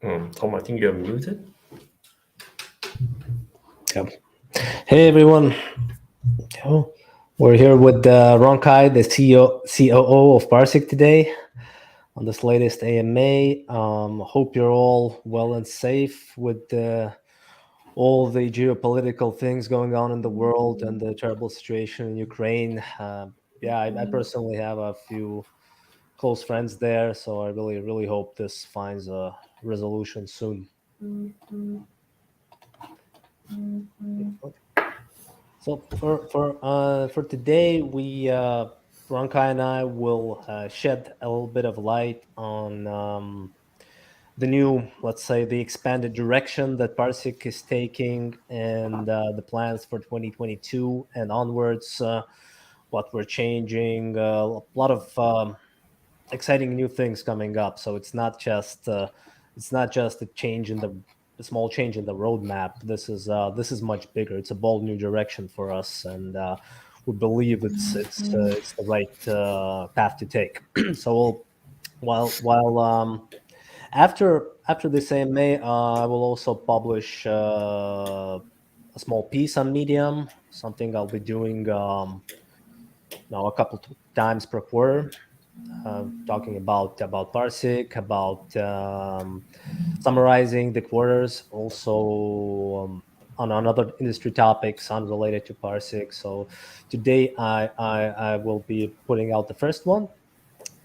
Tom, I think you're muted. Yep. Hey everyone, we're here with Rong, the COO of PARSIQ today on this latest AMA. Hope you're all well and safe with all the geopolitical things going on in the world and the terrible situation in Ukraine. I personally have a few close friends there, so I really hope this finds a resolution soon. So for today, Ronkai and I will shed a little bit of light on the new, let's say, the expanded direction that PARSIQ is taking and the plans for 2022 and onwards. What we're changing, a lot of exciting new things coming up. So it's not just a change in a small change in the roadmap. This is much bigger. It's a bold new direction for us, and we believe it's the right path to take. So after this AMA, I will also publish a small piece on Medium, something I'll be doing now a couple times per quarter. Talking about PARSIQ, about summarizing the quarters, also on other industry topics unrelated to PARSIQ. So today I will be putting out the first one,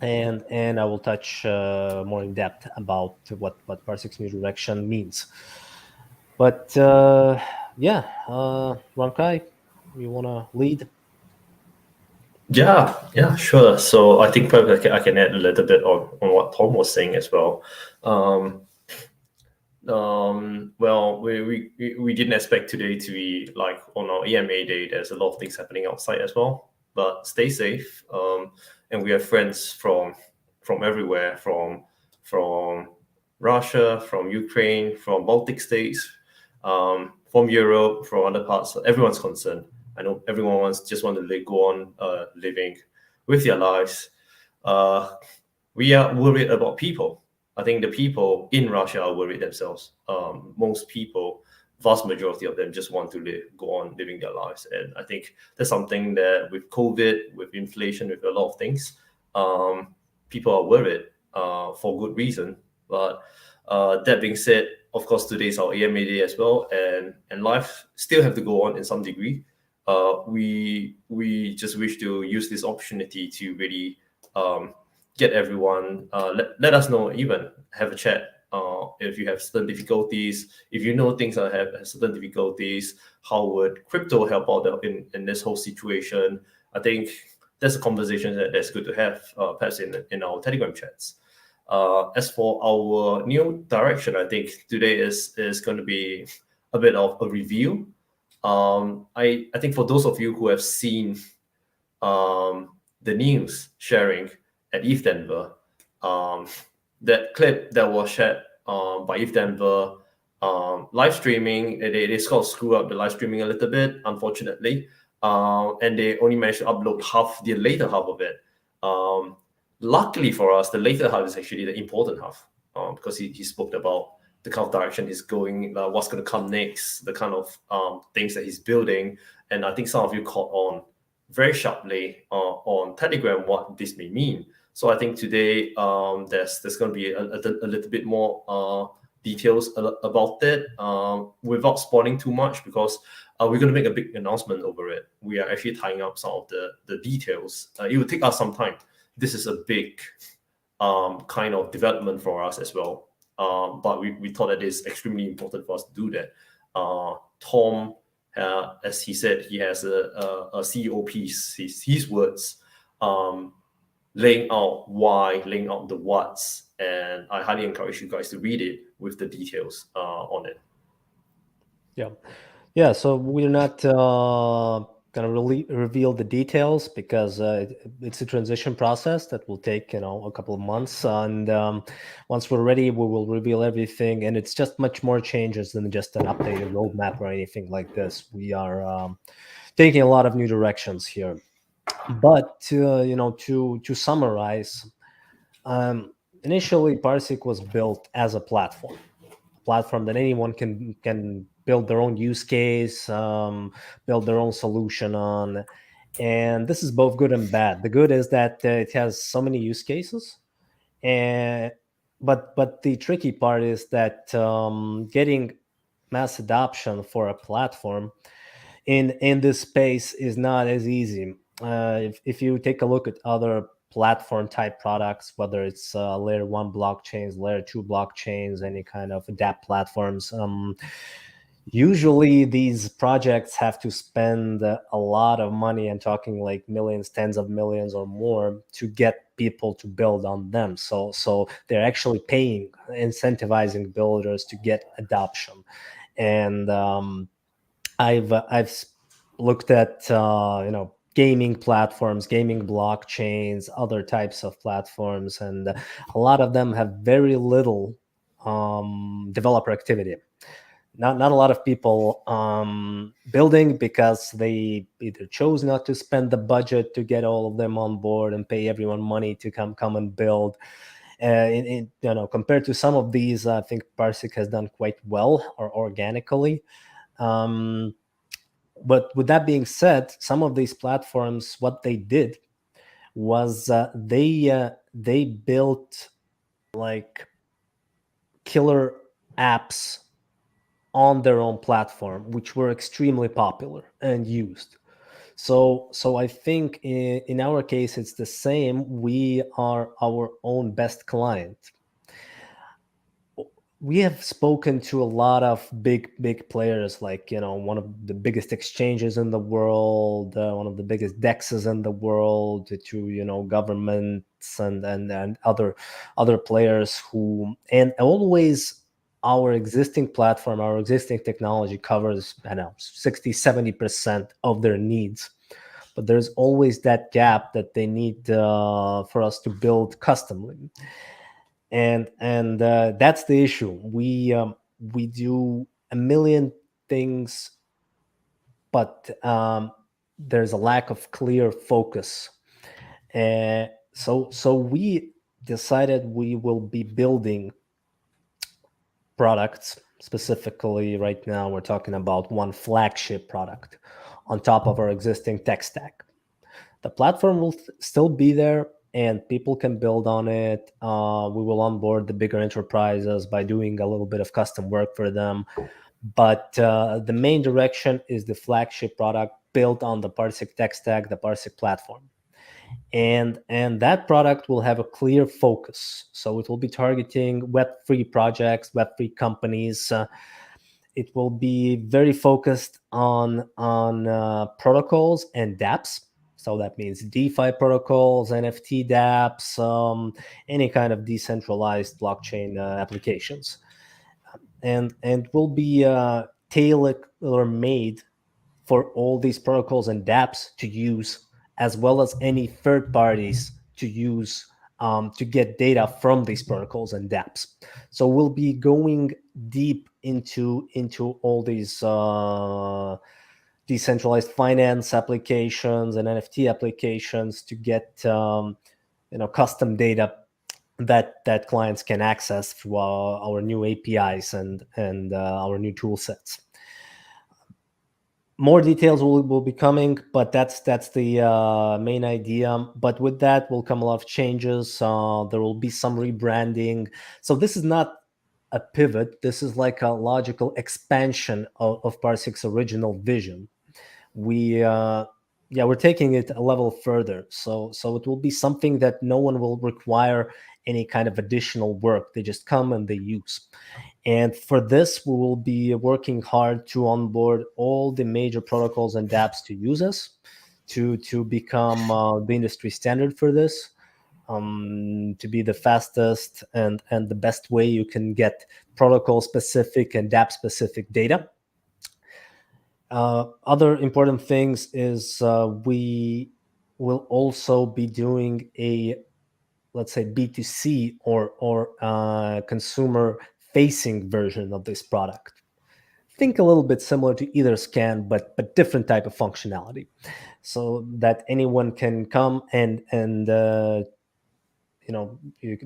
and I will touch more in depth about what PARSIQ's new direction means. But Ronkai, you want to lead? Yeah, sure. So I think probably I can add a little bit on what Tom was saying as well. Well, we didn't expect today to be like on our EMA day. There's a lot of things happening outside as well. But stay safe. And we have friends from everywhere, from Russia, from Ukraine, from Baltic states, from Europe, from other parts. Everyone's concerned. I know everyone just want to go on living with their lives. We are worried about people. I think the people in Russia are worried themselves. Most people, vast majority of them, just want to go on living their lives. And I think that's something that with COVID, with inflation, with a lot of things, people are worried for good reason. But that being said, of course, today is our AMA day as well, and life still have to go on in some degree. We just wish to use this opportunity to really get everyone, let us know, even have a chat if you have certain difficulties, if you know things that have certain difficulties, how would crypto help out in this whole situation. I think that's a conversation that's good to have, perhaps in our Telegram chats. As for our new direction, I think today is going to be a bit of a review. I think for those of you who have seen the news sharing at ETH Denver, that clip that was shared by ETH Denver, live streaming, they sort of screw up the live streaming a little bit, unfortunately, and they only managed to upload the later half of it. Luckily for us, the later half is actually the important half, because he spoke about the kind of direction he's going, what's going to come next, the kind of things that he's building. And I think some of you caught on very sharply on Telegram what this may mean. So I think today there's going to be a little bit more details about it without spoiling too much, because we're going to make a big announcement over it. We are actually tying up some of the details. It will take us some time. This is a big kind of development for us as well. But we thought that it's extremely important for us to do that. Tom, as he said, he has a CEO piece, his words, laying out why, laying out the what's, and I highly encourage you guys to read it with the details on it. Yeah. So we're not going to really reveal the details, because it's a transition process that will take a couple of months, and once we're ready, we will reveal everything. And it's just much more changes than just an updated roadmap or anything like this. We are taking a lot of new directions here. But to summarize, initially PARSIQ was built as a platform that anyone can build their own use case, build their own solution on. And this is both good and bad. The good is that it has so many use cases, and but the tricky part is that getting mass adoption for a platform in this space is not as easy. If you take a look at other platform type products, whether it's layer 1 blockchains, layer 2 blockchains, any kind of dApp platforms, usually these projects have to spend a lot of money, and talking like millions, tens of millions or more, to get people to build on them. So they're actually paying, incentivizing builders to get adoption. And I've looked at gaming platforms, gaming blockchains, other types of platforms, and a lot of them have very little developer activity. Not a lot of people building, because they either chose not to spend the budget to get all of them on board and pay everyone money to come and build. Compared to some of these, I think PARSIQ has done quite well, or organically. But with that being said, some of these platforms, what they did was they built like killer apps on their own platform, which were extremely popular and used. So I think in our case, it's the same. We are our own best client. We have spoken to a lot of big players, like one of the biggest exchanges in the world, one of the biggest dexes in the world, to governments and other players who, and always our existing platform, our existing technology covers 60-70% of their needs, but there's always that gap that they need for us to build customly. And that's the issue. We do a million things, but there's a lack of clear focus. So we decided we will be building products. Specifically, right now we're talking about one flagship product on top of our existing tech stack. The platform will still be there, and people can build on it. We will onboard the bigger enterprises by doing a little bit of custom work for them. But the main direction is the flagship product built on the PARSIQ tech stack, the PARSIQ platform. And that product will have a clear focus. So it will be targeting Web3 projects, Web3 companies. It will be very focused on protocols and dApps. So that means DeFi protocols, NFT dApps, any kind of decentralized blockchain applications. And will be tailor-made for all these protocols and dApps to use, as well as any third parties to use to get data from these protocols and dApps. So we'll be going deep into all these decentralized finance applications and NFT applications to get custom data that clients can access through our new APIs and our new tool sets. More details will be coming, but that's the main idea. But with that will come a lot of changes. There will be some rebranding. So this is not a pivot. This is like a logical expansion of PARSIQ's original vision. We're taking it a level further. So it will be something that no one will require any kind of additional work. They just come and they use. And for this, we will be working hard to onboard all the major protocols and dApps to use us, to become the industry standard for this, to be the fastest and the best way you can get protocol-specific and dApp-specific data. Other important things is we will also be doing a, let's say, B2C or consumer-facing version of this product. Think a little bit similar to Etherscan, but different type of functionality, so that anyone can come and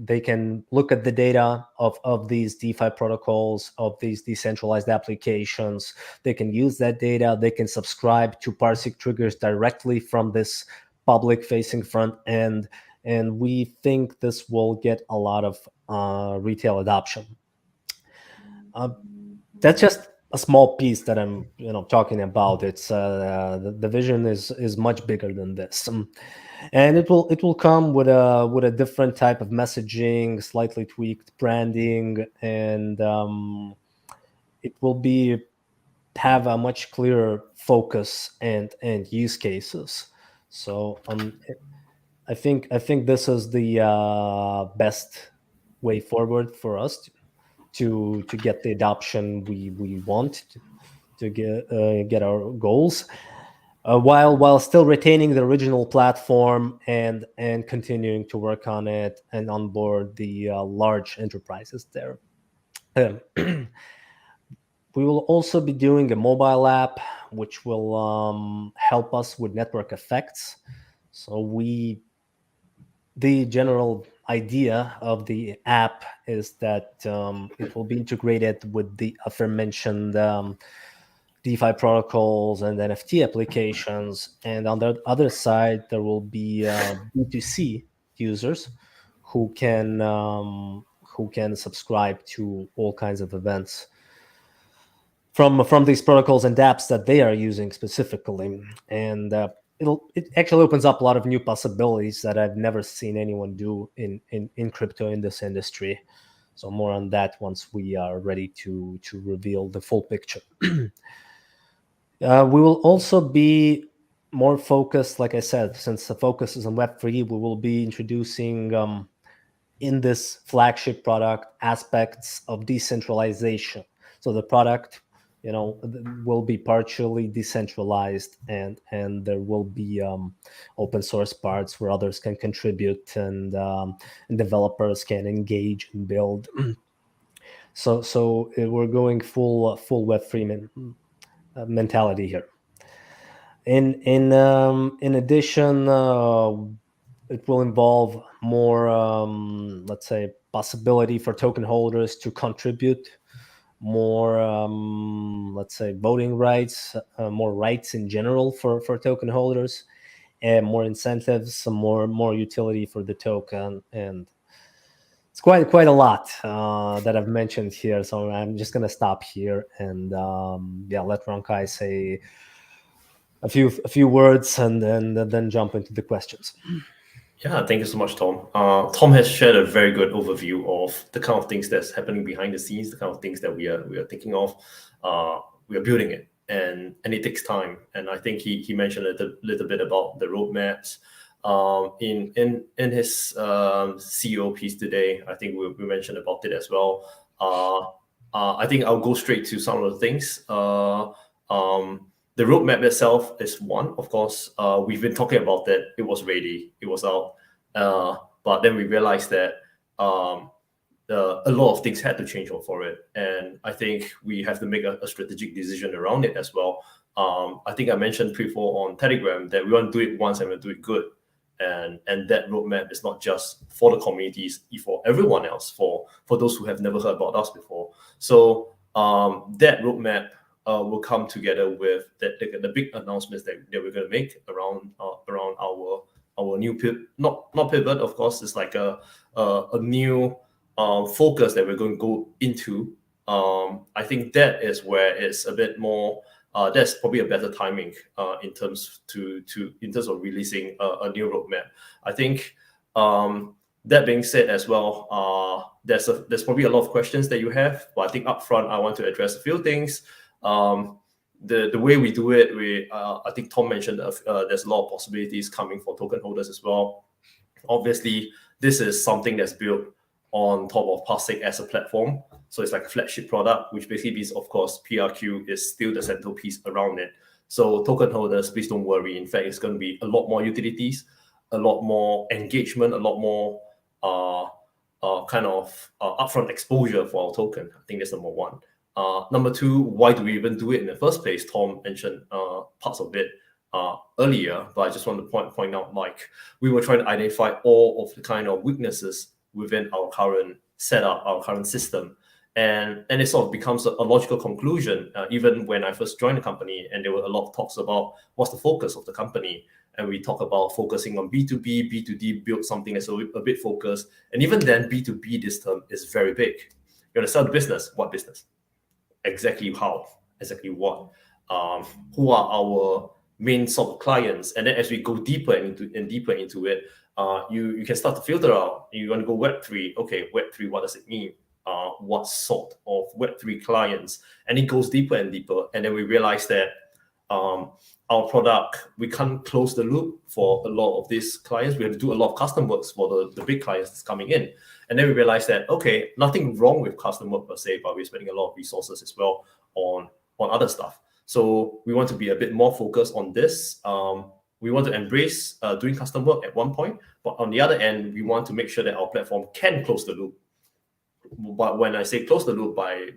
they can look at the data of these DeFi protocols, of these decentralized applications. They can use that data. They can subscribe to PARSIQ triggers directly from this public-facing front end, and we think this will get a lot of retail adoption. That's just a small piece that I'm talking about. It's the vision is much bigger than this. And it will come with a different type of messaging, slightly tweaked branding, and it will have a much clearer focus and use cases. So I think this is the best way forward for us to get the adoption we want to get our goals. While still retaining the original platform and continuing to work on it and onboard the large enterprises there. We will also be doing a mobile app, which will help us with network effects. So the general idea of the app is that it will be integrated with the aforementioned DeFi protocols and NFT applications. And on the other side, there will be B2C users who can subscribe to all kinds of events from these protocols and dApps that they are using specifically. And it actually opens up a lot of new possibilities that I've never seen anyone do in crypto in this industry. So more on that once we are ready to reveal the full picture. We will also be more focused, like I said, since the focus is on Web3, we will be introducing in this flagship product aspects of decentralization. So the product, will be partially decentralized, and there will be open source parts where others can contribute and developers can engage and build. So we're going full Web3 mentality here. In addition, it will involve more, let's say, possibility for token holders to contribute, more, let's say, voting rights, more rights in general for token holders, and more incentives, some more utility for the token. And it's quite a lot that I've mentioned here. So I'm just gonna stop here and let Ronkai say a few words and then jump into the questions. Yeah, thank you so much, Tom. Tom has shared a very good overview of the kind of things that's happening behind the scenes, the kind of things that we are thinking of. We are building it, and it takes time. And I think he mentioned a little bit about the roadmaps. In his CEO piece today, I think we mentioned about it as well. I think I'll go straight to some of the things. The roadmap itself is one, of course. We've been talking about that. It was ready, it was out, but then we realized that a lot of things had to change for it, and I think we have to make a strategic decision around it as well. I think I mentioned before on Telegram that we want to do it once and we'll do it good, and that roadmap is not just for the communities, for everyone else, for those who have never heard about us before. So that roadmap will come together with the big announcements that we're going to make around our new not pivot, of course. It's like a new focus that we're going to go into. I think that is where it's a bit more. That's probably a better timing in terms of releasing a new roadmap. I think that being said as well, there's probably a lot of questions that you have, but I think upfront I want to address a few things. The way we do it, I think Tom mentioned there's a lot of possibilities coming for token holders as well. Obviously, this is something that's built on top of PARSIQ as a platform. So it's like a flagship product, which basically means, of course, PRQ is still the centerpiece around it. So token holders, please don't worry. In fact, it's going to be a lot more utilities, a lot more engagement, a lot more upfront exposure for our token. I think that's number one. Number two, why do we even do it in the first place? Tom mentioned parts of it. earlier, but I just want to point out, like, we were trying to identify all of the kind of weaknesses within our current setup, our current system. And it sort of becomes a logical conclusion, even when I first joined the company, and there were a lot of talks about what's the focus of the company. And we talk about focusing on B2B, B2D, build something that's a bit focused. And even then, B2B, this term is very big. You're going to sell the business. What business? Exactly how? Exactly what? Who are our main sort of clients? And then as we go deeper into it, you can start to filter out. You want to go Web3. Okay, Web3, what does it mean? What sort of Web3 clients? And it goes deeper and deeper. And then we realize that our product, we can't close the loop for a lot of these clients. We have to do a lot of custom works for the big clients that's coming in. And then we realized that, okay, nothing wrong with custom work per se, but we're spending a lot of resources as well on other stuff. So we want to be a bit more focused on this. We want to embrace doing custom work at one point, but on the other end, we want to make sure that our platform can close the loop. But when I say close the loop, by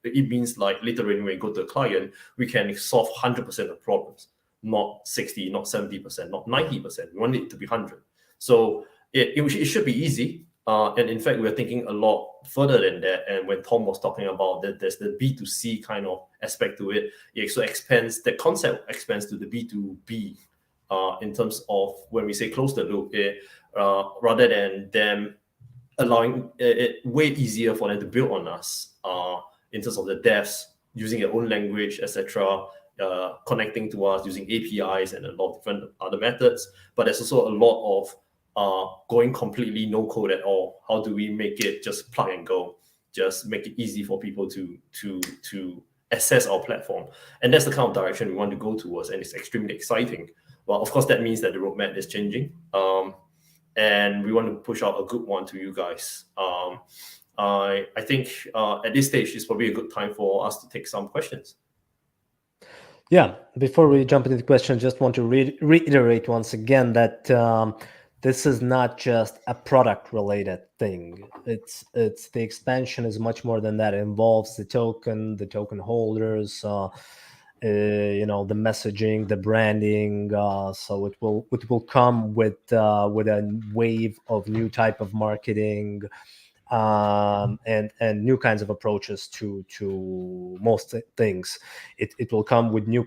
it means like literally when we go to a client, we can solve 100% of problems, not 60, not 70%, not 90%. We want it to be 100. So it should be easy. And in fact, we're thinking a lot further than that. And when Tom was talking about that, there's the B2C kind of aspect to it. It also expands, that concept expands to the B2B in terms of when we say close the loop, rather than them allowing it way easier for them to build on us in terms of the devs using their own language, etc., connecting to us using APIs and a lot of different other methods. But there's also a lot of going completely no code at all. How do we make it just plug and go? Just make it easy for people to access our platform. And that's the kind of direction we want to go towards, and it's extremely exciting. Well, of course, that means that the roadmap is changing. And we want to push out a good one to you guys. I think at this stage, it's probably a good time for us to take some questions. Yeah, before we jump into the question, just want to reiterate once again that this is not just a product-related thing. It's the expansion is much more than that. It involves the token holders, the messaging, the branding. So it will come with a wave of new type of marketing. And new kinds of approaches to most things. It will come with new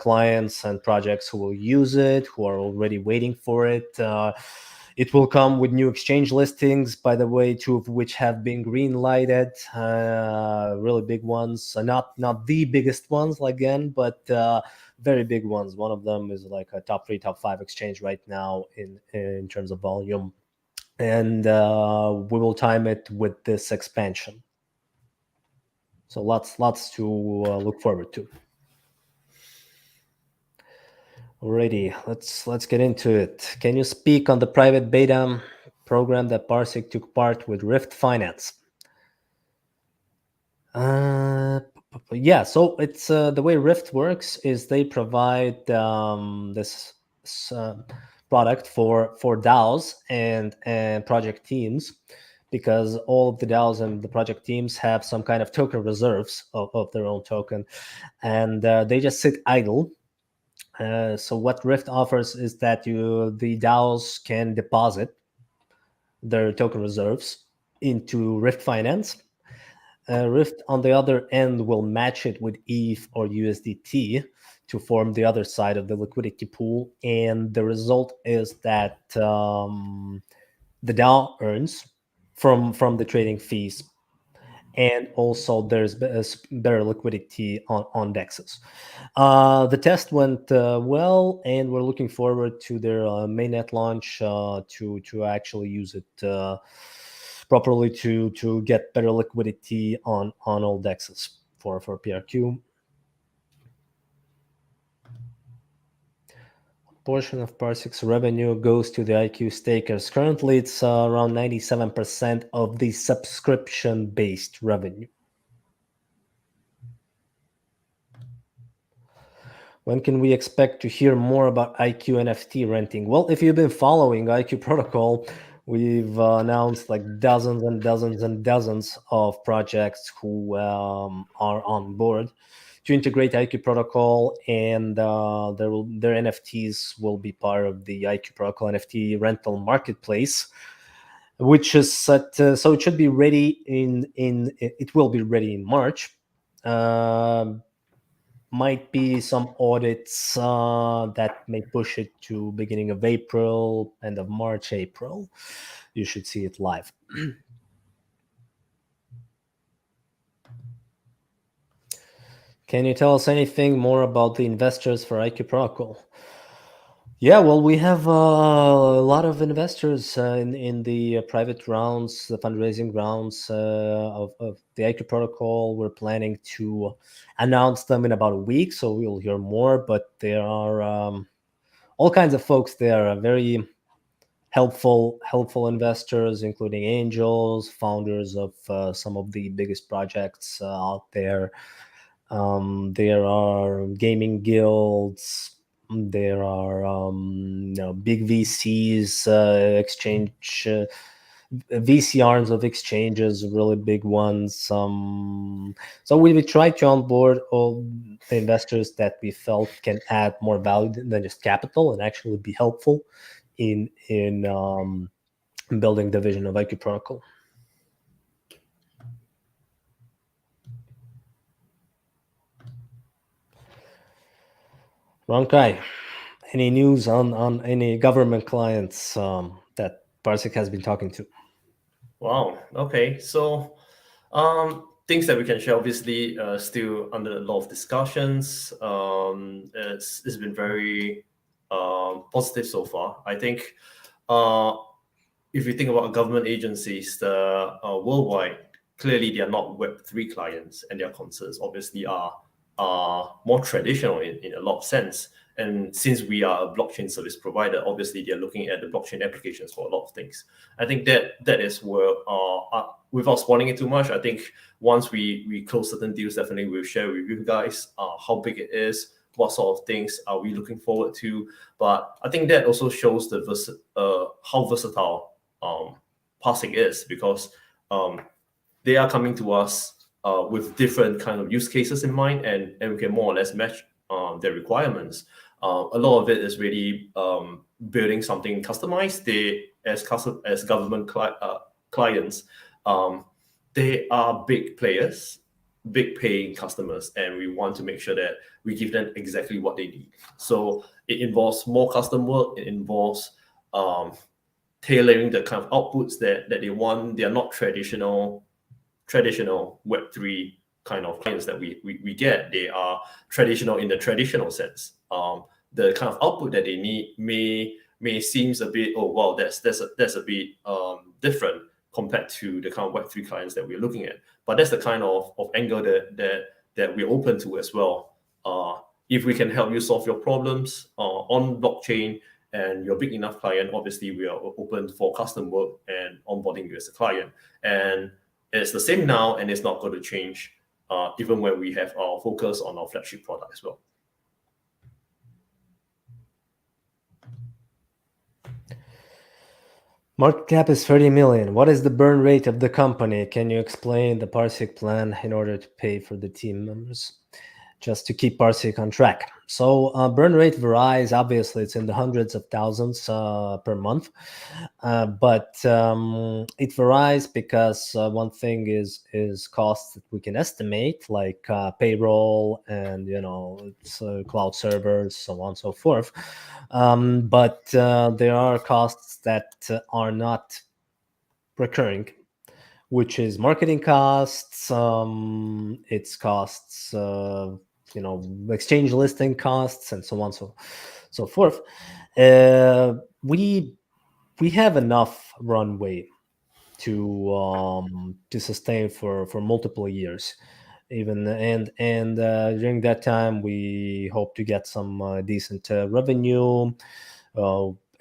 clients and projects who will use it, who are already waiting for it. It will come with new exchange listings, by the way, two of which have been green lighted, really big ones. Not the biggest ones, again, but very big ones. One of them is like a top 3, top 5 exchange right now in terms of volume. And we will time it with this expansion. So lots to look forward to. Alrighty, let's get into it. Can you speak on the private beta program that PARSIQ took part with Rift Finance? Yeah, so it's the way Rift works is they provide this product for DAOs and project teams, because all of the DAOs and the project teams have some kind of token reserves of their own token, and they just sit idle. So what Rift offers is that the DAOs can deposit their token reserves into Rift Finance. Rift, on the other end, will match it with ETH or USDT to form the other side of the liquidity pool. And the result is that the DAO earns from the trading fees. And also there's better liquidity on DEXs. The test went well, and we're looking forward to their mainnet launch to actually use it properly to get better liquidity on all DEXs for PRQ. Portion of PARSIQ's revenue goes to the IQ stakers. Currently, it's around 97% of the subscription-based revenue. When can we expect to hear more about IQ NFT renting? Well, if you've been following IQ Protocol, we've announced like dozens and dozens and dozens of projects who are on board to integrate IQ Protocol, and their NFTs will be part of the IQ Protocol NFT rental marketplace, which is set. So it should be ready it will be ready in March. Might be some audits that may push it to beginning of April, end of March, April. You should see it live. Can you tell us anything more about the investors for IQ Protocol? Yeah, well, we have a lot of investors in the private rounds, the fundraising rounds of the IQ Protocol. We're planning to announce them in about a week, so we'll hear more. But there are all kinds of folks there, very helpful investors, including angels, founders of some of the biggest projects out there. There are gaming guilds. There are big VCs, exchange VC arms of exchanges, really big ones. So we tried to onboard all the investors that we felt can add more value than just capital and actually be helpful in building the vision of IQ Protocol. Ronkai, any news on any government clients that PARSIQ has been talking to? Wow. Okay. So, things that we can share, obviously, still under a lot of discussions. It's been very positive so far. I think if you think about government agencies, the worldwide, clearly they are not Web3 clients, and their concerns obviously are more traditional in a lot of sense. And since we are a blockchain service provider, obviously they're looking at the blockchain applications for a lot of things. I think that is where, without spoiling it too much, I think once we close certain deals, definitely we'll share with you guys how big it is, what sort of things are we looking forward to. But I think that also shows how versatile PARSIQ is, because they are coming to us with different kind of use cases in mind, and we can more or less match their requirements. A lot of it is really building something customized. As government clients, they are big players, big paying customers, and we want to make sure that we give them exactly what they need. So it involves more custom work. It involves tailoring the kind of outputs that they want. They are not traditional Web3 kind of clients that we get. They are traditional in the traditional sense. The kind of output that they need may seems a bit, oh wow, that's a bit different compared to the kind of Web3 clients that we're looking at. But that's the kind of angle that we're open to as well. If we can help you solve your problems on blockchain and you're a big enough client, obviously we are open for custom work and onboarding you as a client. And it's the same now, and it's not going to change even when we have our focus on our flagship product as well. Market cap is 30 million. What is the burn rate of the company? Can you explain the PARSIQ plan in order to pay for the team members, just to keep PARSIQ on track? So burn rate varies. Obviously, it's in the hundreds of thousands per month, but it varies because one thing is costs that we can estimate, like payroll and cloud servers, so on and so forth. But there are costs that are not recurring, which is marketing costs. It's costs. Exchange listing costs, and so on, so forth. We have enough runway to sustain for multiple years, even, and during that time we hope to get some decent revenue.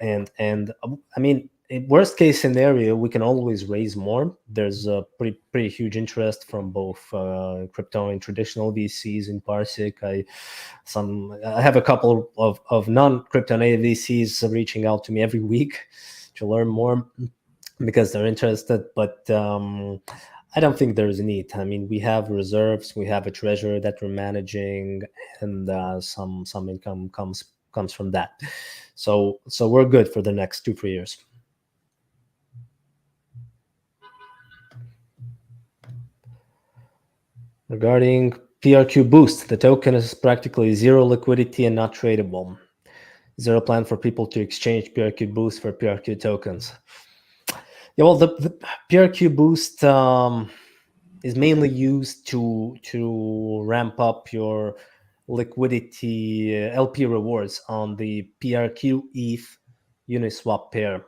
And I mean, in worst case scenario, we can always raise more. There's a pretty huge interest from both crypto and traditional VCs in PARSIQ. I have a couple of non-crypto native VCs reaching out to me every week to learn more because they're interested. But I don't think there's a need. I mean, we have reserves, we have a treasury that we're managing, and some income comes from that. So we're good for the next 2-3 years. Regarding PRQBoost, the token is practically zero liquidity and not tradable. Zero plan for people to exchange PRQBoost for PRQ tokens. Yeah, well, the PRQBoost is mainly used to ramp up your liquidity LP rewards on the PRQ ETH Uniswap pair.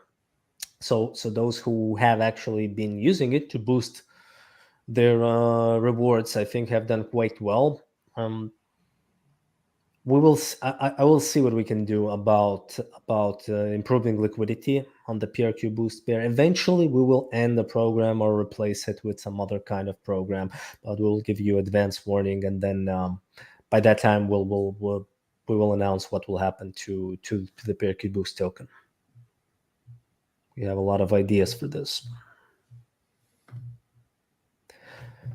So those who have actually been using it to boost their rewards, I think, have done quite well. We will. I will see what we can do about improving liquidity on the PRQBoost pair. Eventually, we will end the program or replace it with some other kind of program, but we'll give you advance warning, and then by that time, we will announce what will happen to the PRQBoost token. We have a lot of ideas for this.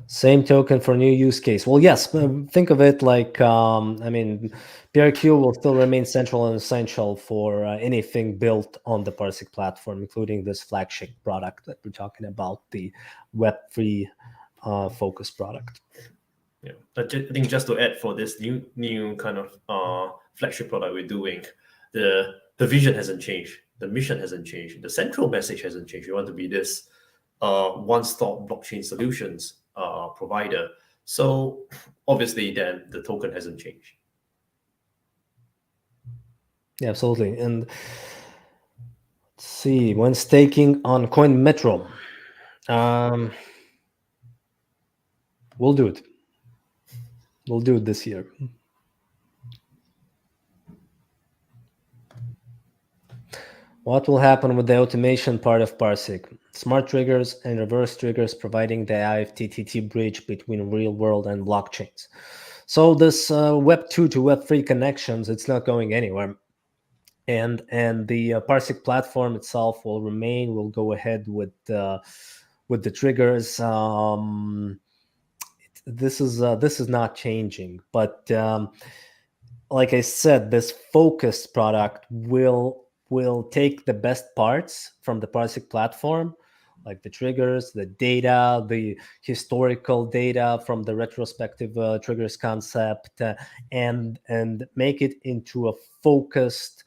Same token for new use case. Well, yes, think of it like, I mean, PRQ will still remain central and essential for anything built on the PARSIQ platform, including this flagship product that we're talking about, the Web3 focus product. Yeah, I think just to add for this new kind of flagship product we're doing, the vision hasn't changed, the mission hasn't changed, the central message hasn't changed. We want to be this one-stop blockchain solutions provider. So obviously, then the token hasn't changed. Yeah, absolutely. And let's see, when staking on CoinMetro, we'll do it. We'll do it this year. What will happen with the automation part of PARSIQ? Smart triggers and reverse triggers providing the IFTTT bridge between real world and blockchains. So this Web 2 to Web 3 connections, it's not going anywhere. And the PARSIQ platform itself will remain. We'll go ahead with the triggers. This is not changing, but like I said, this focused product will take the best parts from the PARSIQ platform, like the triggers, the data, the historical data from the retrospective triggers concept, and make it into a focused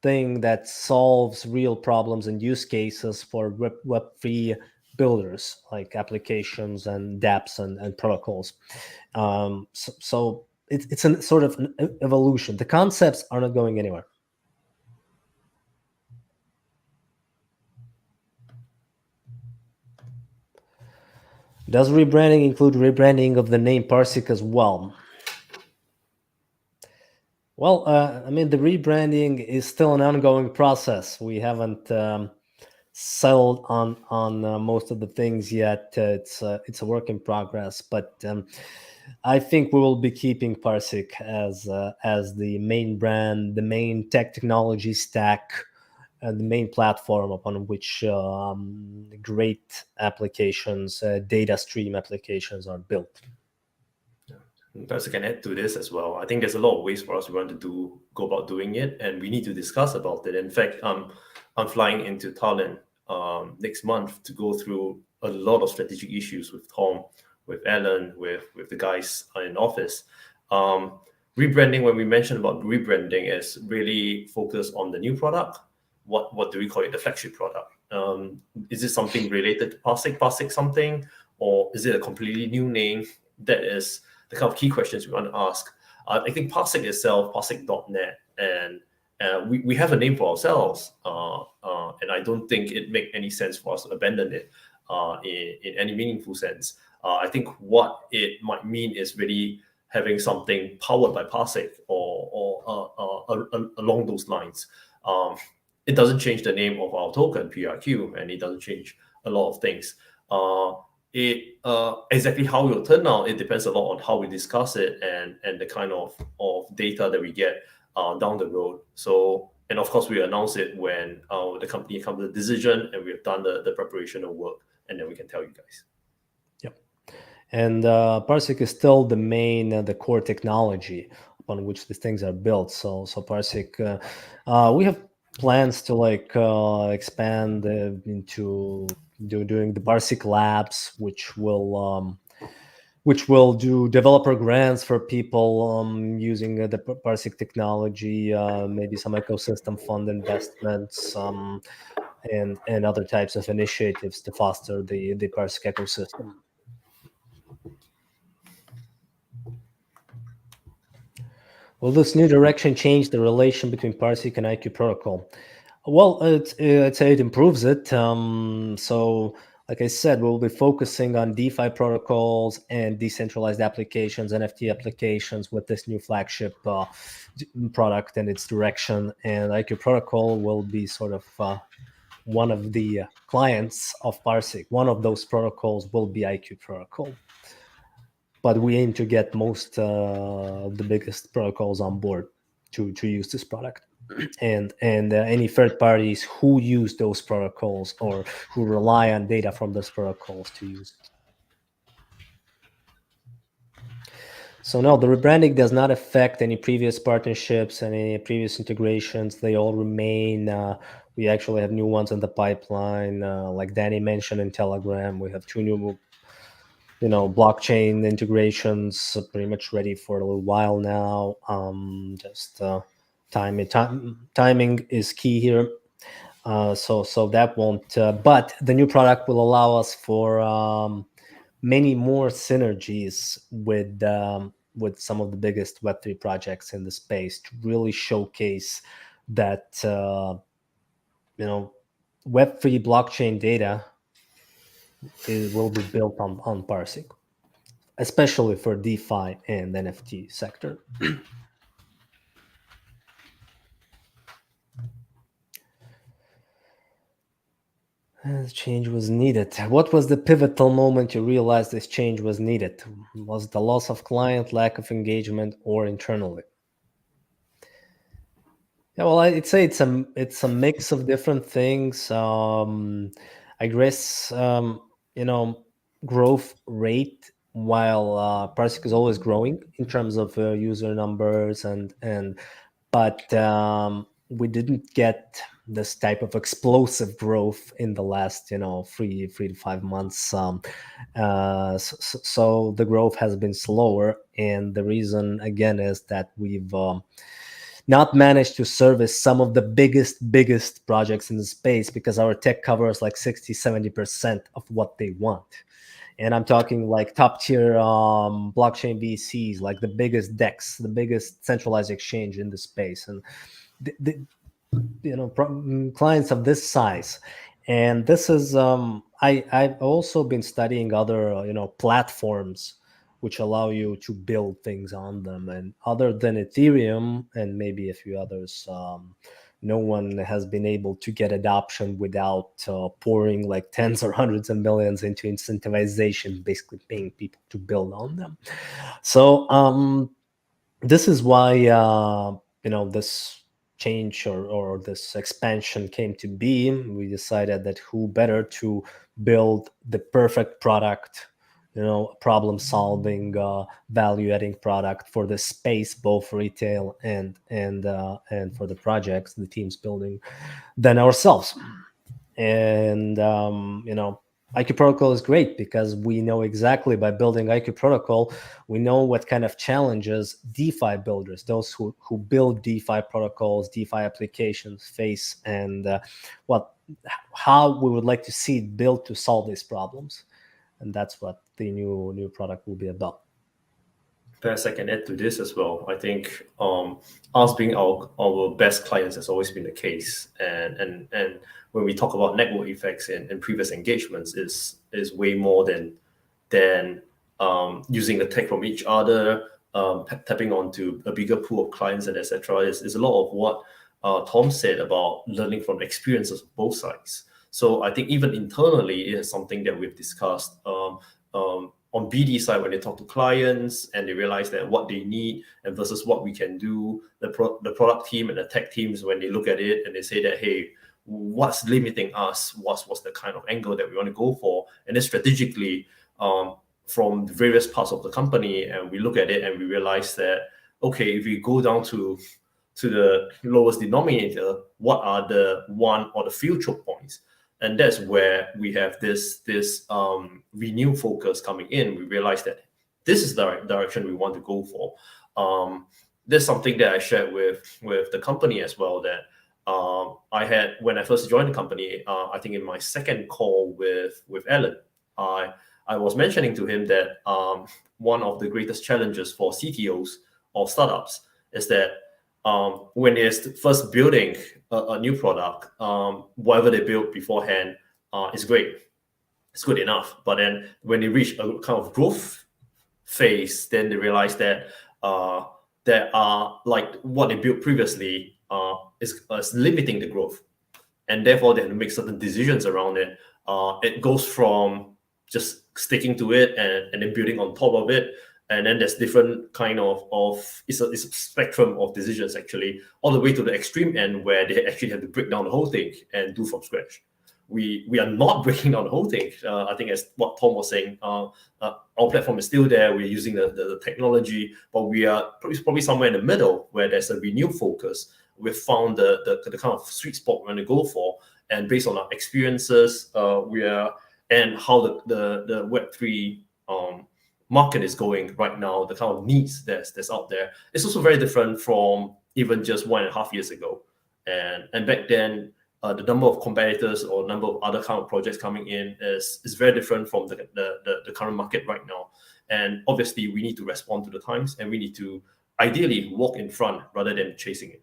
thing that solves real problems and use cases for Web3 builders, like applications and dApps and protocols. So it's a sort of an evolution. The concepts are not going anywhere. Does rebranding include rebranding of the name PARSIQ as well? Well, I mean, the rebranding is still an ongoing process. We haven't settled on most of the things yet. It's a work in progress, but I think we will be keeping PARSIQ as the main brand, the main technology stack, the main platform upon which great applications, data stream applications are built. Perhaps I can add to this as well. I think there's a lot of ways for us we want to go about doing it, and we need to discuss about it. In fact, I'm flying into Thailand next month to go through a lot of strategic issues with Tom, with Alan, with the guys in office. Rebranding, when we mentioned about rebranding, is really focused on the new product. What do we call it? The flagship product. Is it something related to PARSIQ something, or is it a completely new name? That is the kind of key questions we want to ask. I think PARSIQ itself, PARSIQ.net, and we have a name for ourselves, and I don't think it makes any sense for us to abandon it in any meaningful sense. I think what it might mean is really having something powered by PARSIQ or along those lines. It doesn't change the name of our token, PRQ, and it doesn't change a lot of things. Exactly how it will turn out, it depends a lot on how we discuss it and the kind of data that we get down the road. So, and of course, we announce it when the company comes to the decision and we have done the preparational work, and then we can tell you guys. And PARSIQ is still the main, the core technology upon which these things are built. So PARSIQ, we have plans to expand into doing the PARSIQ labs, which will do developer grants for people using the PARSIQ technology, maybe some ecosystem fund investments, and other types of initiatives to foster the PARSIQ ecosystem. Will this new direction change the relation between PARSIQ and IQ Protocol? Well, I'd say it improves it. So, like I said, we'll be focusing on DeFi protocols and decentralized applications, NFT applications with this new flagship product and its direction. And IQ Protocol will be sort of one of the clients of PARSIQ. One of those protocols will be IQ Protocol. But we aim to get most of the biggest protocols on board to use this product, and any third parties who use those protocols or who rely on data from those protocols to use it. So no, the rebranding does not affect any previous partnerships and any previous integrations. They all remain. We actually have new ones in the pipeline, like Danny mentioned in Telegram. We have 2 new blockchain integrations pretty much ready for a little while now. Just timing is key here. So that won't. But the new product will allow us for many more synergies with some of the biggest Web3 projects in the space to really showcase that Web3 blockchain data will be built on PARSIQ, especially for DeFi and NFT sector. This change was needed. What was the pivotal moment you realized this change was needed? Was it the loss of client, lack of engagement, or internally? Yeah, well, I'd say it's a mix of different things. I guess growth rate, while PARSIQ is always growing in terms of user numbers but we didn't get this type of explosive growth in the last 3 to 5 months. So the growth has been slower, and the reason again is that we've not managed to service some of the biggest projects in the space because our tech covers like 60-70% of what they want. And I'm talking like top tier blockchain VCs, like the biggest DEX, the biggest centralized exchange in the space, and clients of this size. And this is I've also been studying other platforms which allow you to build things on them, and other than Ethereum and maybe a few others, no one has been able to get adoption without pouring like tens or hundreds of millions into incentivization, basically paying people to build on them. So this is why this change or this expansion came to be. We decided that who better to build the perfect product, problem solving, value adding product for the space, both retail and for the projects the team's building, than ourselves. And IQ Protocol is great because we know exactly, by building IQ Protocol, we know what kind of challenges DeFi builders, those who build DeFi protocols, DeFi applications face, and how we would like to see it built to solve these problems. And that's what the new product will be about. Perhaps I can add to this as well. I think us being our best clients has always been the case, and when we talk about network effects in previous engagements, is way more than using the tech from each other, tapping onto a bigger pool of clients and etc. Is a lot of what Tom said about learning from experiences of both sides. So I think even internally, it is something that we've discussed. On BD side, when they talk to clients and they realize that what they need and versus what we can do, the product team and the tech teams, when they look at it and they say that, hey, what's limiting us? What's the kind of angle that we want to go for? And then strategically, from the various parts of the company, and we look at it and we realize that, okay, if we go down to the lowest denominator, what are the one or the few choke points? And that's where we have this renewed focus coming in. We realize that this is the direction we want to go for. There's something that I shared with the company as well, that I had when I first joined the company. I think in my second call with Alan, I was mentioning to him that one of the greatest challenges for CTOs of startups is that when they're first building a new product, whatever they built beforehand is great. It's good enough. But then when they reach a kind of growth phase, then they realize that there are, like, what they built previously is limiting the growth. And therefore, they have to make certain decisions around it. It goes from just sticking to it and then building on top of it. And then there's different kind of it's a spectrum of decisions, actually, all the way to the extreme end where they actually have to break down the whole thing and do from scratch. We are not breaking down the whole thing. I think, as what Tom was saying, our platform is still there. We're using the technology, but we are probably somewhere in the middle where there's a renewed focus. We've found the kind of sweet spot we're going to go for, and based on our experiences, and how the Web3 market is going right now, the kind of needs that's out there, it's also very different from even just 1.5 years ago. And back then, the number of competitors or number of other kind of projects coming in is very different from the current market right now. And obviously, we need to respond to the times, and we need to ideally walk in front rather than chasing it.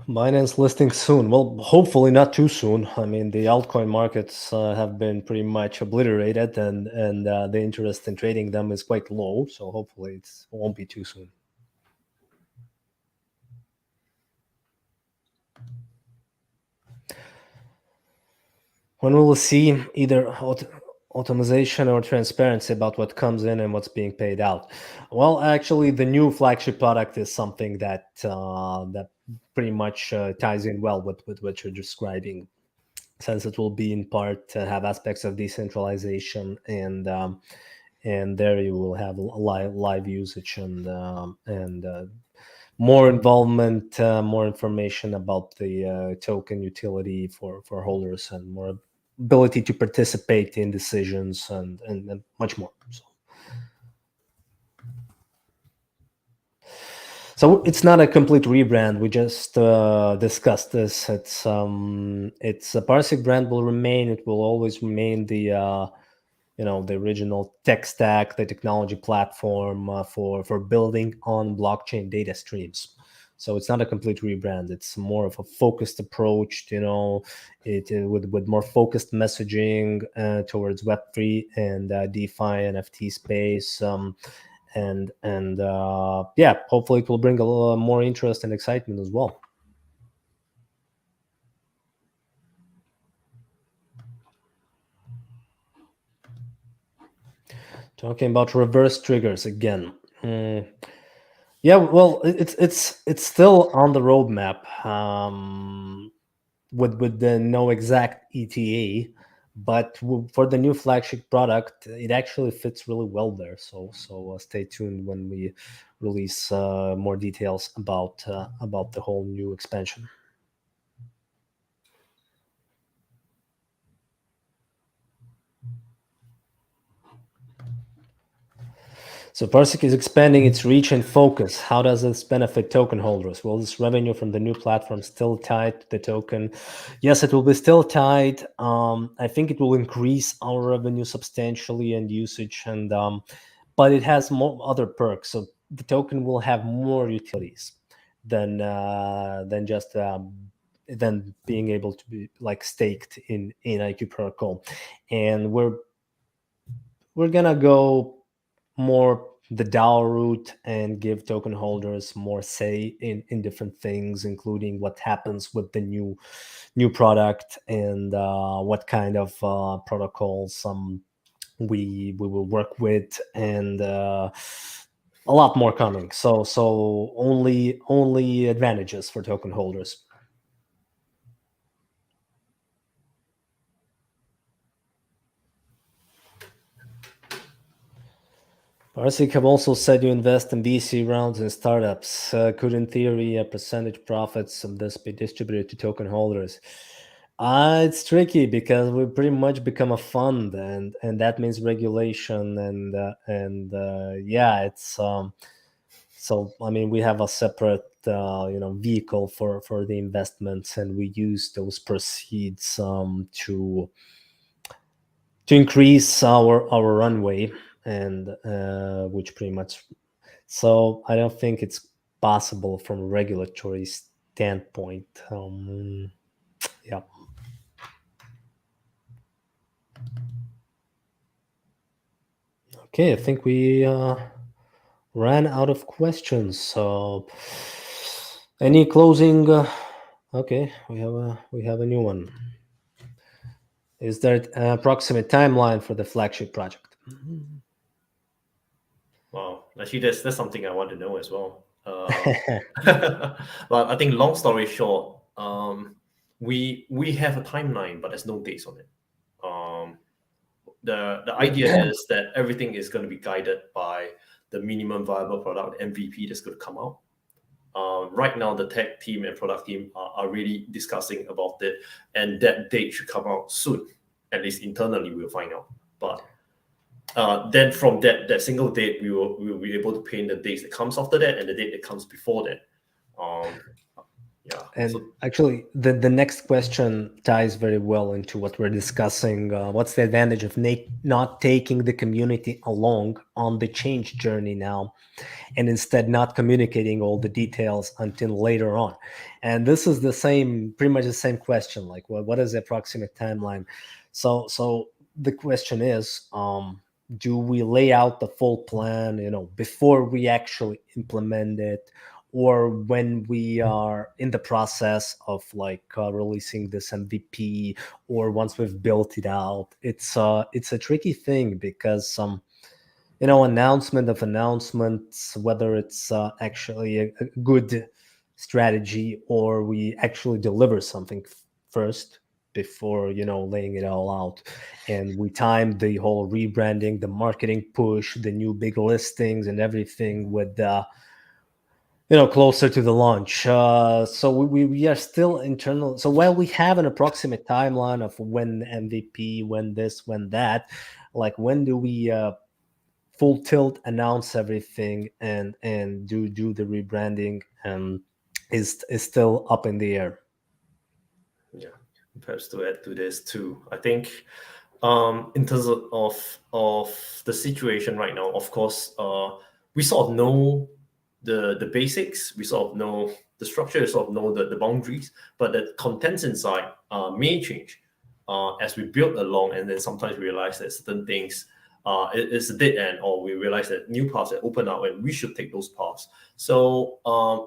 Binance listing soon. Well, hopefully not too soon. I mean, the altcoin markets have been pretty much obliterated, and the interest in trading them is quite low. So hopefully it won't be too soon. When will we see either automation or transparency about what comes in and what's being paid out? Well, actually, the new flagship product is something that that pretty much ties in well with what you're describing, since it will be in part have aspects of decentralization, and there you will have live usage and more involvement, more information about the token utility for holders, and more ability to participate in decisions, and much more. So it's not a complete rebrand. We just discussed this. It's a PARSIQ brand will remain. It will always remain the the original tech stack, the technology platform for building on blockchain data streams. So it's not a complete rebrand. It's more of a focused approach. With more focused messaging towards Web3 and DeFi NFT space. And yeah, hopefully it will bring a little more interest and excitement as well. Talking about reverse triggers again. Yeah, well, it's still on the roadmap with the no exact ETA, but for the new flagship product, it actually fits really well there. So stay tuned when we release more details about the whole new expansion. So PARSIQ is expanding its reach and focus. How does this benefit token holders? Will this revenue from the new platform still tied to the token? Yes, it will be still tied. I think it will increase our revenue substantially and usage, and but it has more other perks. So the token will have more utilities than just than being able to be like staked in IQ Protocol, and we're gonna go more the DAO route and give token holders more say in different things, including what happens with the new product, and what kind of protocols we will work with, and a lot more coming. So only advantages for token holders. PARSIQ have also said you invest in VC rounds and startups. Could, in theory, a percentage profits of this be distributed to token holders? It's tricky because we pretty much become a fund, and that means regulation, and yeah, it's so I mean we have a separate vehicle for the investments, and we use those proceeds to increase our runway, and which pretty much, so I don't think it's possible from a regulatory standpoint. Yeah. Okay, I think we ran out of questions. So, any closing? Okay, we have a new one. Is there an approximate timeline for the flagship project? Wow, actually, that's something I want to know as well. But I think, long story short, we have a timeline, but there's no dates on it. The idea is that everything is going to be guided by the minimum viable product MVP that's going to come out. Right now, the tech team and product team are really discussing about it, and that date should come out soon. At least internally, we'll find out. But then from that single date, we will be able to paint the dates that comes after that and the date that comes before that. Yeah. And so, actually, the next question ties very well into what we're discussing. What's the advantage of not taking the community along on the change journey now, and instead not communicating all the details until later on? And this is pretty much the same question. Like, what is the approximate timeline? So the question is, do we lay out the full plan, before we actually implement it, or when we are in the process of releasing this MVP, or once we've built it out? It's a tricky thing because announcement of announcements, whether it's actually a good strategy, or we actually deliver something first before laying it all out. And we timed the whole rebranding, the marketing push, the new big listings and everything with closer to the launch. So we are still internal. So while we have an approximate timeline of when MVP, when this, when that, like when do we full tilt announce everything and do the rebranding, is still up in the air. Yeah, perhaps to add to this too, I think in terms of the situation right now, of course, we sort of know the basics, we sort of know the structure, sort of know the boundaries, but the contents inside may change as we build along, and then sometimes we realize that certain things it's a dead end, or we realize that new paths that open up and we should take those paths. So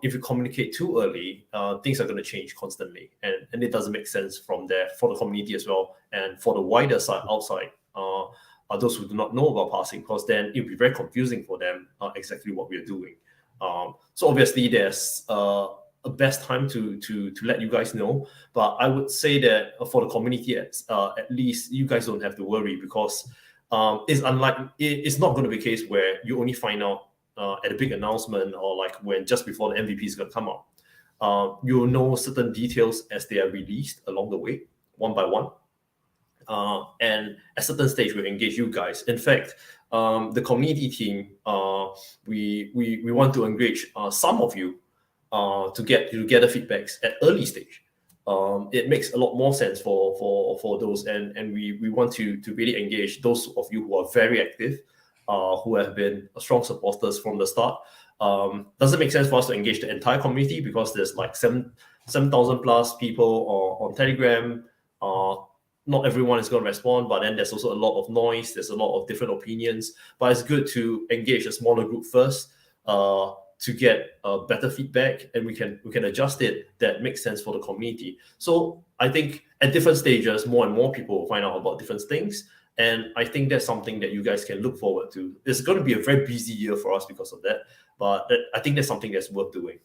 if you communicate too early, things are going to change constantly, and it doesn't make sense from there for the community as well, and for the wider side outside are those who do not know about PARSIQ, because then it would be very confusing for them exactly what we are doing. So obviously there's a best time to let you guys know, but I would say that for the community at least you guys don't have to worry, because it's not going to be a case where you only find out at a big announcement, or like when just before the MVP is going to come out. You'll know certain details as they are released along the way, one by one. And at a certain stage, we'll engage you guys. In fact, the community team, we want to engage some of you to gather feedbacks at early stage. It makes a lot more sense for those, and we want to really engage those of you who are very active, who have been strong supporters from the start. Doesn't make sense for us to engage the entire community, because there's like 7,000 plus people on Telegram. Not everyone is going to respond, but then there's also a lot of noise. There's a lot of different opinions, but it's good to engage a smaller group first to get better feedback, and we can adjust it that makes sense for the community. So I think at different stages, more and more people will find out about different things, and I think that's something that you guys can look forward to. It's going to be a very busy year for us because of that, but I think that's something that's worth doing.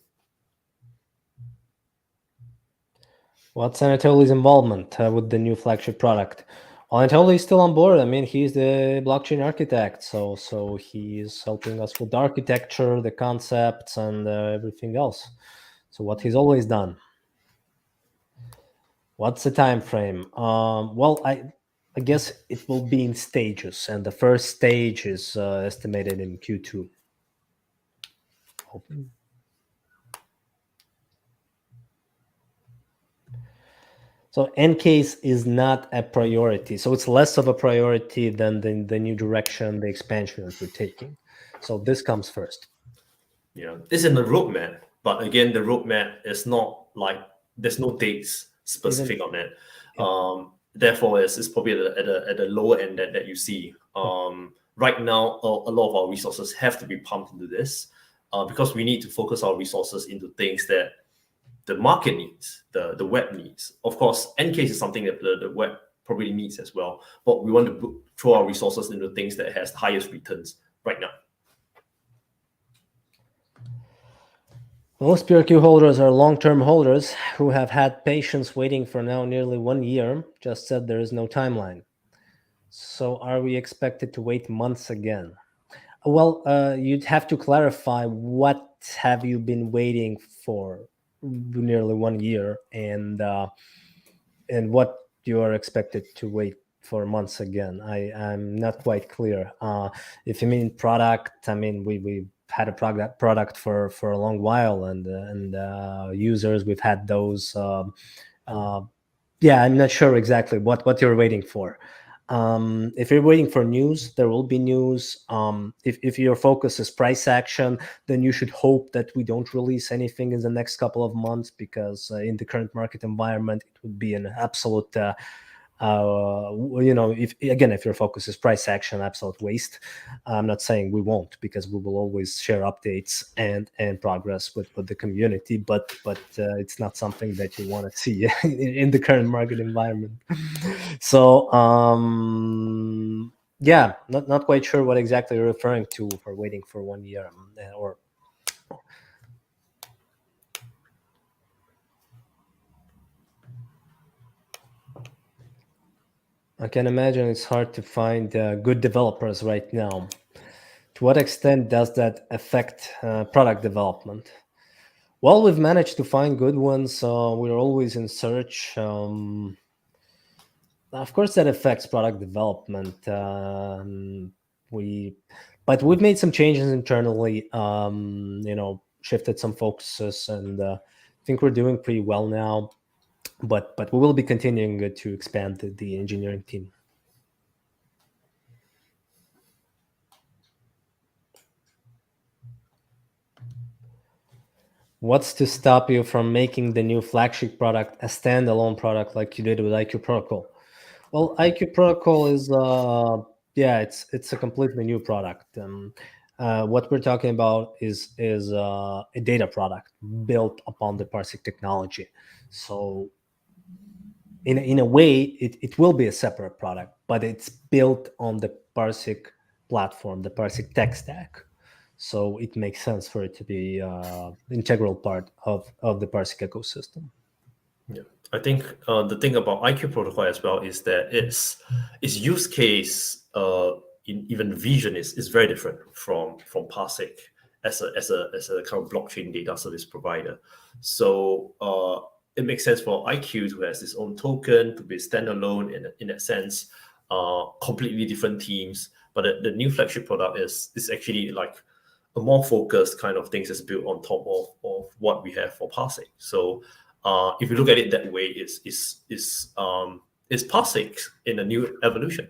What's Anatoly's involvement with the new flagship product? Anatoly is still on board. I mean, he's the blockchain architect, so he's helping us with the architecture, the concepts, and everything else. So what he's always done. What's the time frame? Well, I guess it will be in stages, and the first stage is estimated in Q2. So Ncase is not a priority. So it's less of a priority than the new direction, the expansion that we're taking. So this comes first. Yeah, it's in the roadmap, but again, the roadmap is not like there's no dates specific on it. Yeah. Therefore, it's probably at the lower end that you see. Right now, a lot of our resources have to be pumped into this because we need to focus our resources into things that the market needs, the web needs. Of course, Ncase is something that the web probably needs as well, but we want to throw our resources into things that has highest returns right now. Most PRQ holders are long-term holders who have had patience waiting for now nearly 1 year, just said there is no timeline. So are we expected to wait months again? Well, you'd have to clarify what have you been waiting for nearly 1 year, and what you are expected to wait for months again. I'm not quite clear. If you mean product, I mean we had a product for a long while, and users, we've had those. Yeah, I'm not sure exactly what you're waiting for. If you're waiting for news, there will be news. If your focus is price action, then you should hope that we don't release anything in the next couple of months, because in the current market environment, it would be an absolute if your focus is price action, absolute waste. I'm not saying we won't, because we will always share updates and progress with the community, but it's not something that you want to see in the current market environment. So yeah, not quite sure what exactly you're referring to for waiting for 1 year, or I can imagine it's hard to find good developers right now. To what extent does that affect product development? Well, we've managed to find good ones. We're always in search. Of course, that affects product development. But we've made some changes internally. Shifted some focuses, and I think we're doing pretty well now. But we will be continuing to expand the engineering team. What's to stop you from making the new flagship product a standalone product like you did with IQ Protocol? Well, IQ Protocol is it's a completely new product. What we're talking about is a data product built upon the PARSIQ technology. So in a way, it will be a separate product, but it's built on the PARSIQ platform, the PARSIQ tech stack. So it makes sense for it to be integral part of the PARSIQ ecosystem. Yeah, I think the thing about IQ Protocol as well is that its use case in even vision is very different from PARSIQ as a kind of blockchain data service provider. So it makes sense for IQ to have its own token, to be standalone in that sense. Completely different teams, but the new flagship product is actually like a more focused kind of things that's built on top of what we have for PARSIQ. So if you look at it that way, it's PARSIQ in a new evolution.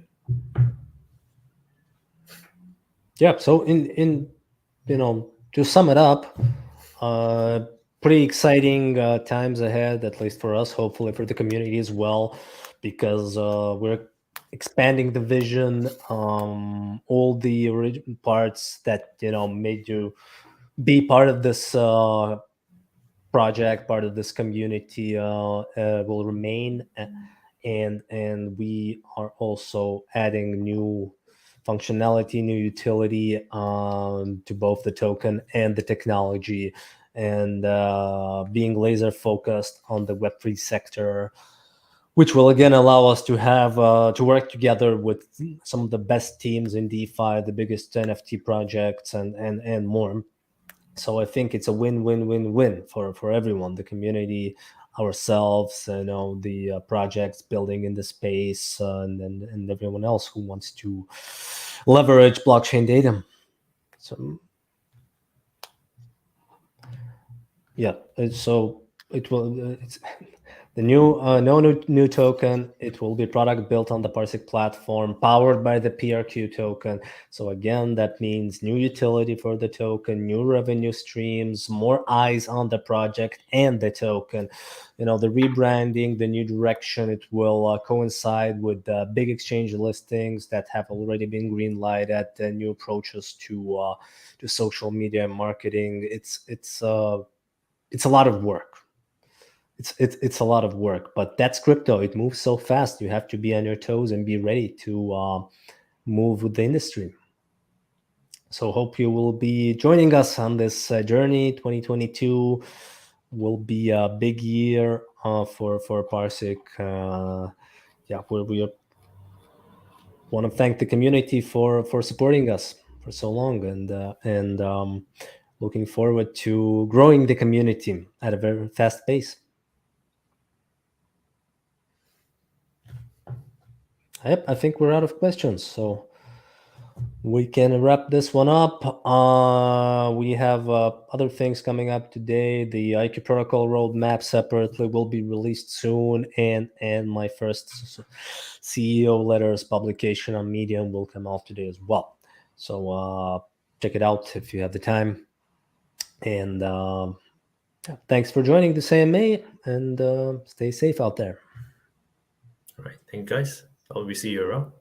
Yeah. So in to sum it up, pretty exciting times ahead, at least for us, hopefully for the community as well, because we're expanding the vision. All the original parts that made you be part of this project, part of this community, will remain, and we are also adding new functionality, new utility to both the token and the technology, and being laser focused on the Web3 sector. which will again allow us to have to work together with some of the best teams in DeFi, the biggest NFT projects, and more. So I think it's a win-win-win-win for everyone, the community, ourselves, the projects building in the space, and everyone else who wants to leverage blockchain data. So yeah, so it will. It's the new token. It will be product built on the PARSIQ platform, powered by the PRQ token. So again, that means new utility for the token, new revenue streams, more eyes on the project and the token. The rebranding, the new direction. It will coincide with big exchange listings that have already been greenlighted, and new approaches to social media and marketing. It's a lot of work. It's a lot of work, but that's crypto. It moves so fast. You have to be on your toes and be ready to move with the industry. So hope you will be joining us on this journey. 2022 will be a big year for PARSIQ. We want to thank the community for supporting us for so long, and looking forward to growing the community at a very fast pace. Yep, I think we're out of questions, so we can wrap this one up. We have other things coming up today. The IQ Protocol roadmap separately will be released soon, and my first CEO letters publication on Medium will come out today as well. So check it out if you have the time. And thanks for joining this AMA, and stay safe out there. All right, thank you guys. I'll be see you around.